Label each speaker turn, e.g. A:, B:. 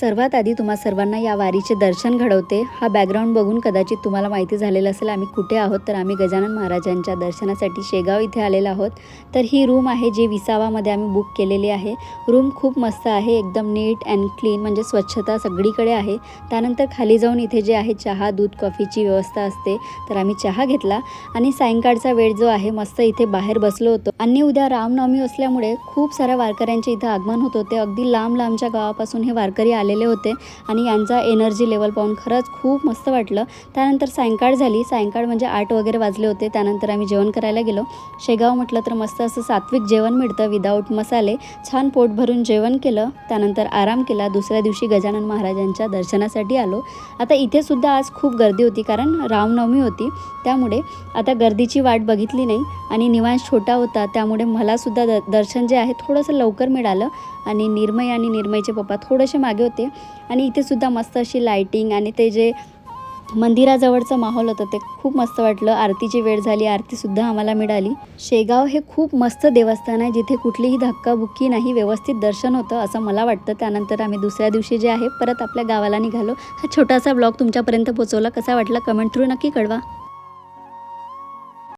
A: सर्वात आधी तुम्हा सर्वांना या वारीचे दर्शन घडवते। हा बॅकग्राऊंड बघून कदाचित तुम्हाला माहिती झालेलं असेल आम्ही कुठे आहोत। तर आम्ही गजानन महाराजांच्या दर्शनासाठी शेगाव इथे आलेलो आहोत। तर ही रूम आहे जी विसावामध्ये आम्ही बुक केलेली आहे। रूम खूप मस्त आहे, एकदम नीट अँड क्लीन, म्हणजे स्वच्छता सगळीकडे आहे। त्यानंतर खाली जाऊन इथे जे आहे चहा दूध कॉफीची व्यवस्था असते। तर आम्ही चहा घेतला आणि सायंकाळचा वेळ जो आहे मस्त इथे बाहेर बसलो होतो। आणि उद्या रामनवमी असल्यामुळे खूप साऱ्या वारकऱ्यांचे इथे आगमन होत होते। अगदी लांब लांबच्या गावापासून हे वारकरी आलेले होते आणि यांचा एनर्जी लेवल पाहून खरंच खूप मस्त वाटलं। त्यानंतर सायंकाळ झाली, सायंकाळ म्हणजे 8 वगैरे वाजले होते। त्यानंतर आम्ही जेवण करायला गेलो। शेगाव म्हटलं तर मस्त असं सात्विक जेवण मिळतं विदाऊट मसाले। छान पोट भरून जेवण केलं, त्यानंतर आराम केला। दुसऱ्या दिवशी गजानन महाराजांच्या दर्शनासाठी आलो। आता इथे सुद्धा आज खूप गर्दी होती कारण रामनवमी होती, त्यामुळे आता गर्दीची वाट बघितली नाही आणि निवांत छोटा होता, त्यामुळे मला सुद्धा दर्शन जे आहे थोडंसं लवकर मिळालं। आणि निर्मय आणि निर्मयचे पप्पा थोडेसे मागे होते आणि इथे सुद्धा मस्त अशी लाइटिंग आणि ते जे मंदिराजवळचं माहोल होतं ते खूप मस्त वाटलं। आरतीची वेळ झाली, आरतीसुद्धा आम्हाला मिळाली। शेगाव हे खूप मस्त देवस्थान आहे जिथे कुठलीही धक्काबुक्की नाही, व्यवस्थित दर्शन होतं असं मला वाटतं। त्यानंतर आम्ही दुसऱ्या दिवशी जे आहे परत आपल्या गावाला निघालो। हा छोटासा ब्लॉग तुमच्यापर्यंत पोहोचवला, कसा वाटला कमेंट थ्रू नक्की कळवा।